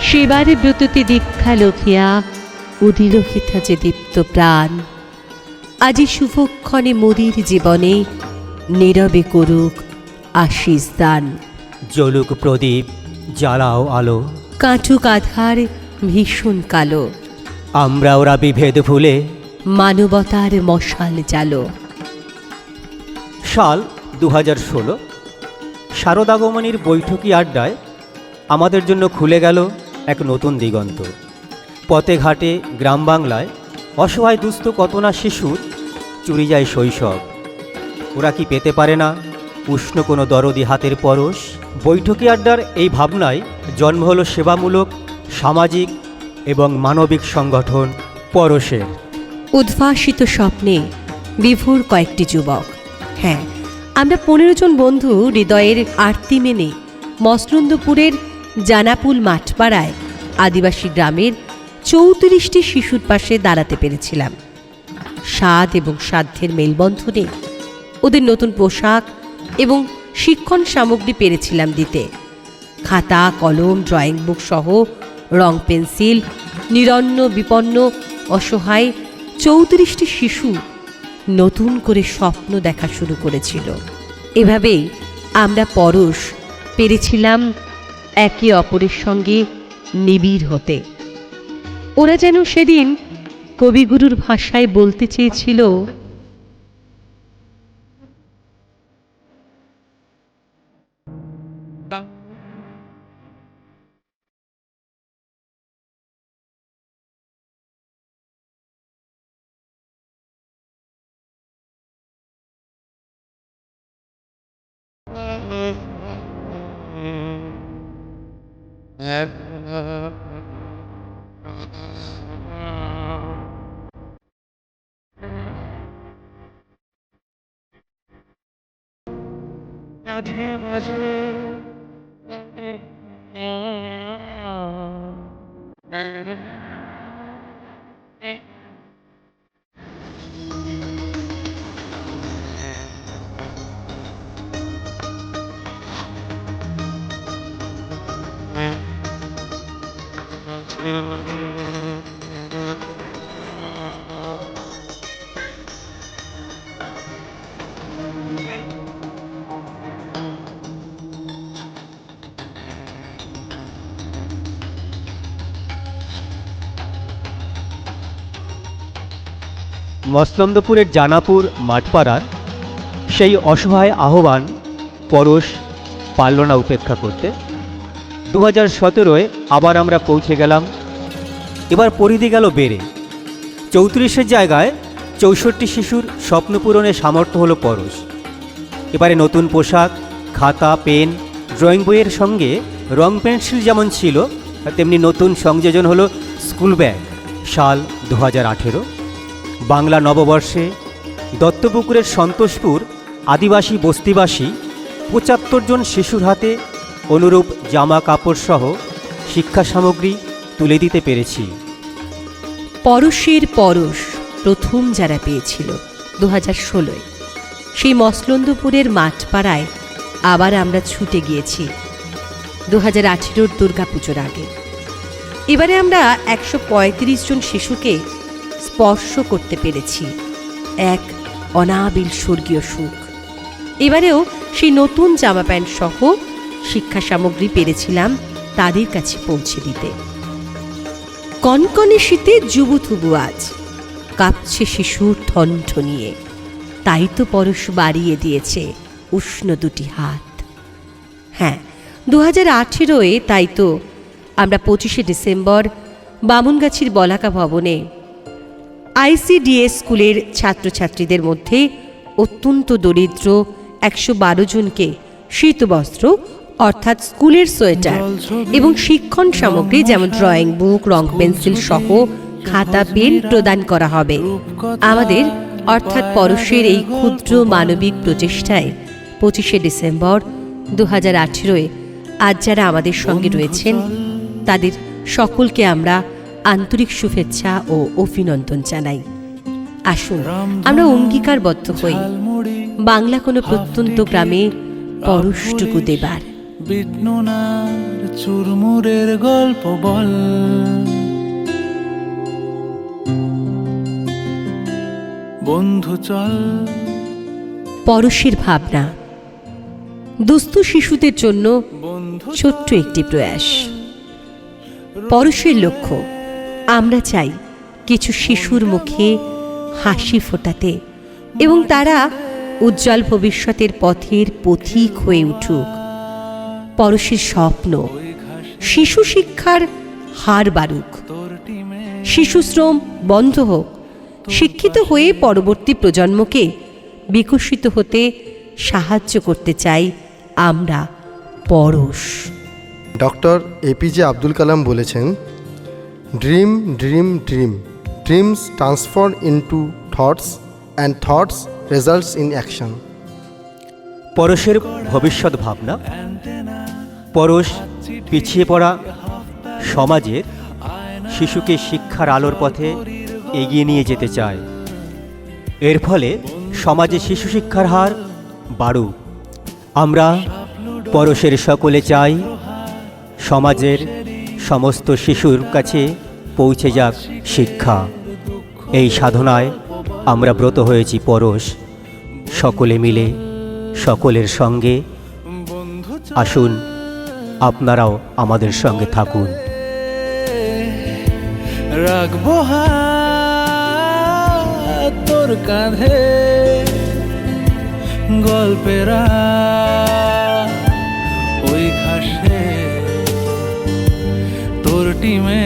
সেবার ব্রততে দীক্ষা লখিয়া উদিল হিথা যে দীপ্ত প্রাণ, আজি শুভক্ষণে মোদির জীবনে নীরবে করুক আশীষ দান। জ্বলুক প্রদীপ, জ্বালাও আলো, কাঁঠুক আধার ভীষণ কালো, আমরা ওরা বিভেদ ভুলে মানবতার মশাল জালো। সাল 2016, শারদাগমনীর বৈঠকি আড্ডায় আমাদের জন্য খুলে গেল এক নতুন দিগন্ত। পথে ঘাটে গ্রাম বাংলায় অসহায় দুস্থ কত না শিশুর চুরি যায় শৈশব। ওরা কি পেতে পারে না উষ্ণ কোনো দরদি হাতের পরশ? বৈঠকি আড্ডার এই ভাবনায় জন্ম হলো সেবামূলক, সামাজিক এবং মানবিক সংগঠন পরশের। উদ্ভাসিত স্বপ্নে বিভোর কয়েকটি যুবক, হ্যাঁ আমরা 15 জন বন্ধু হৃদয়ের আরতি মেনে মসলন্দপুরের জানাপুল মাঠপাড়ায় আদিবাসী গ্রামের 34টি শিশুর পাশে দাঁড়াতে পেরেছিলাম। স্বাদ এবং সাধ্যের মেলবন্ধনে ওদের নতুন পোশাক এবং শিক্ষণ সামগ্রী পেরেছিলাম দিতে। খাতা, কলম, ড্রয়িং বুক সহ রং পেন্সিল, নিরন্ন বিপন্ন অসহায় 34টি শিশু নতুন করে স্বপ্ন দেখা শুরু করেছিল। এভাবেই আমরা পরশ পেরেছিলাম একে অপরের সঙ্গে নিবিড় হতে। ওরা যেন সেদিন কবিগুরুর ভাষায় বলতে চেয়েছিল, মসলন্দপুরের জানাপুর মাঠপাড়ার সেই অসহায় আহ্বান পরশ পারল না উপেক্ষা করতে। 2017-এ আবার আমরা পৌঁছে গেলাম। এবার পরিধি গেল বেড়ে 34-এর জায়গায় 64 শিশুর স্বপ্ন পূরণের সামর্থ্য হলো পরশ। এবারে নতুন পোশাক, খাতা, পেন, ড্রয়িং বইয়ের সঙ্গে রং পেন্সিল যেমন ছিল, তেমনি নতুন সংযোজন হলো স্কুল ব্যাগ। সাল 2018, বাংলা নববর্ষে দত্তপুকুরের সন্তোষপুর আদিবাসী বস্তিবাসী 75 জন শিশুর হাতে অনুরূপ জামা কাপড় সহ শিক্ষা সামগ্রী তুলে দিতে পেরেছি। পরশের পরশ প্রথম যারা পেয়েছিল 2016-এ, সেই মসলন্দপুরের মাঠপাড়ায় আবার আমরা ছুটে গিয়েছি 2018-র দুর্গাপুজোর আগে। এবারে আমরা 135 জন শিশুকে স্পর্শ করতে পেরেছি, এক অনাবিল স্বর্গীয় সুখ। এবারেও সেই নতুন জামা প্যান্ট সহ শিক্ষা সামগ্রী পেরেছিলাম তাদের কাছে পৌঁছে দিতে। কনকনে শীতে যুবথুবু আজ কাঁপছে শিশুর ঠনঠনিয়ে, তাই তো পরশ বাড়িয়ে দিয়েছে উষ্ণ দুটি হাত। হ্যাঁ, 2018-এ তাই তো আমরা 25শে ডিসেম্বর বামুনগাছির বলাকা ভবনে ICDS স্কুলের ছাত্রছাত্রীদের মধ্যে অত্যন্ত দরিদ্র 112 জনকে শীতবস্ত্র অর্থাৎ স্কুলের সোয়েটার এবং শিক্ষণ সামগ্রী যেমন ড্রয়িং বুক, রং পেন্সিল সহ খাতা, পেন প্রদান করা হবে। আমাদের অর্থাৎ পরশের এই ক্ষুদ্র মানবিক প্রচেষ্টায় 25শে ডিসেম্বর 2018-এ আজ যারা আমাদের সঙ্গে রয়েছেন তাদের সকলকে আমরা আন্তরিক শুভেচ্ছা ও অভিনন্দন জানাই। আসুন আমরা অঙ্গীকারবদ্ধ হই বাংলা কোনো প্রত্যন্ত গ্রামে পরশটুকু দেবার। বিটনুনার চুরমুরের গল্প বল। বন্ধু চল। পরশের ভাবনা, দুস্থ শিশুদের জন্য বন্ধু ছোট্ট একটি প্রয়াস। পরশের লক্ষ্য, আমরা চাই কিছু শিশুর মুখে হাসি ফোটাতে এবং তারা উজ্জ্বল ভবিষ্যতের পথের পথিক হয়ে উঠুক। পরশের স্বপ্ন, শিশু শিক্ষার হার বাড়ুক, তোর টিমে শিশু শ্রম বন্ধ হোক, শিক্ষিত হয়ে পরবর্তী প্রজন্মকে বিকশিত হতে সাহায্য করতে চাই আমরা পরশ। ডক্টর এপিজে আব্দুল কালাম বলেছেন, dream dream dream, dreams transform into thoughts and thoughts results in action. পরশের ভবিষ্যৎ ভাবনা, পরশ পিছিয়ে পড়া সমাজের শিশুকে শিক্ষার আলোর পথে এগিয়ে নিয়ে যেতে চায়। এর ফলে সমাজে শিশু শিক্ষার হার বাড়ুক। আমরা পরশের সকলে চাই সমাজের সমস্ত শিশুর কাছে পৌঁছে যাক শিক্ষা। এই সাধনায় আমরা ব্রত হয়েছি পরশ। সকলে মিলে সকলের সঙ্গে আসুন, আপনারাও আমাদের সঙ্গে থাকুন। রাখবো হাত তোর কাঁধে, গল্পেরা ওই ঘাসে, তোর টিমে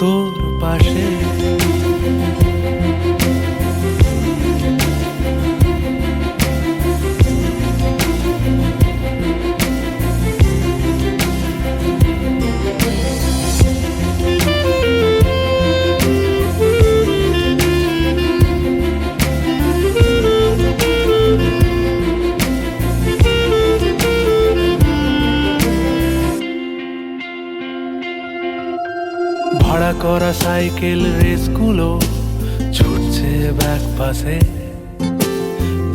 তোর পাশে। ভাড়া করা সাইকেল রেসগুলো ছুটছে ব্যাক পাশে,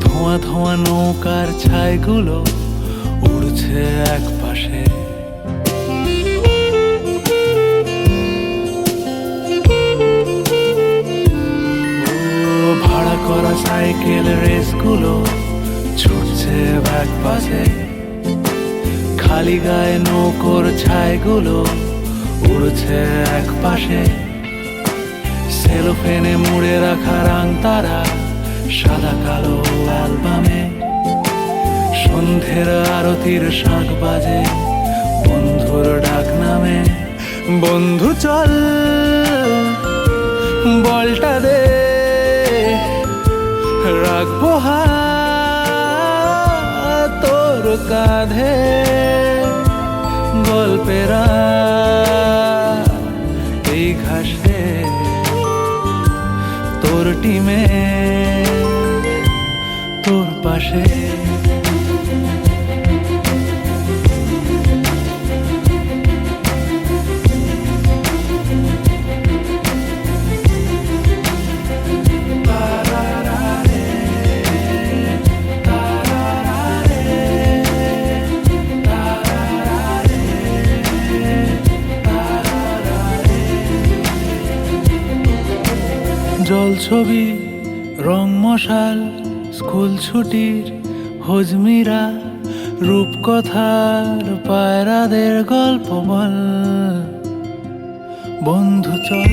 ধোঁয়া ধোঁয়া নৌকার ছাইগুলো উড়ছে এক পাশে। ভাড়া করা সাইকেল রেসগুলো ছুটছে ব্যাক পাশে, খালি গায়ে নৌকোর ছাইগুলো উড়ছে এক পাশে। সেলোফেনে মুড়ে রাখা রাং তারা সাদা কালো অ্যালবামে, সন্ধ্যের আরতির শাঁখ বাজে বন্ধুর ডাক নামে। বন্ধু চল, বলটা দে, রাখবো হাত তোর কাঁধে, গল্পেরা এই ঘাসে, তোর টিমে তোর পাশে। জল ছবি, রং মশাল, স্কুল ছুটির হজমিরা, রূপকথার পায়রাদের গল্প বল। বন্ধু চল।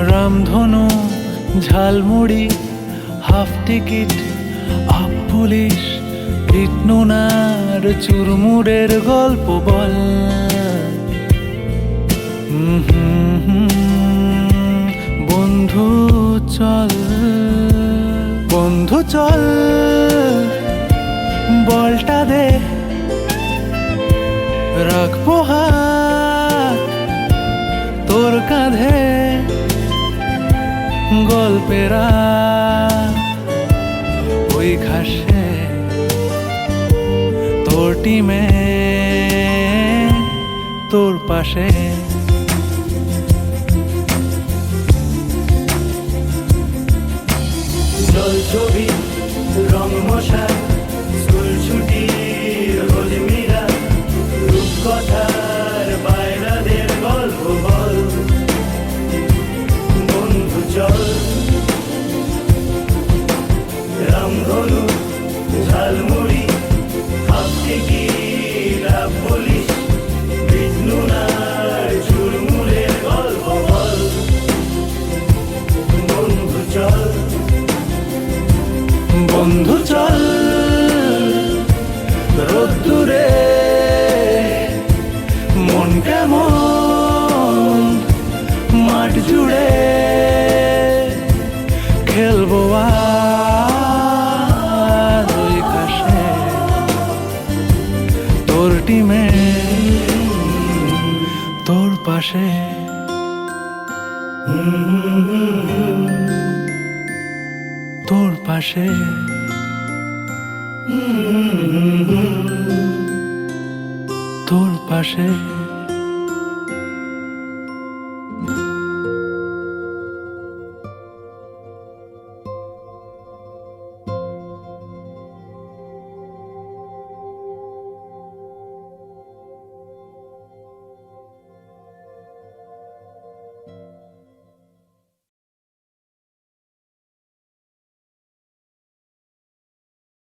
রামধনু, ঝালমুড়ি, হাফ টিকিট, আপ পুলিশ, বিটনুনার চুরমুরের গল্প বল। বন্ধু চল, বন্ধু চল, বলটা দে, রাখবো হাত তোর কাঁধে, গল্পেরা ওই ঘাসে, তোর টিমে তোর পাশে। জল ছবি রং মশাই স্কুল ছুটি হজমিরা রূপকথার বাইরাদের গল্প বল। বন্ধু চল রামধনু ঝালমুড়ি হাফতে কি রাব বলিস বিষ্ণুনার চুরমুরের গল্প বল। বন্ধু চল বন্ধু চল রোদ্দুরে মন কেমন মাঠ জুড়ে খেলবো আর ওই ঘাসে তোর টিমে তোর পাশে। তোর পাশে তোর পাশে।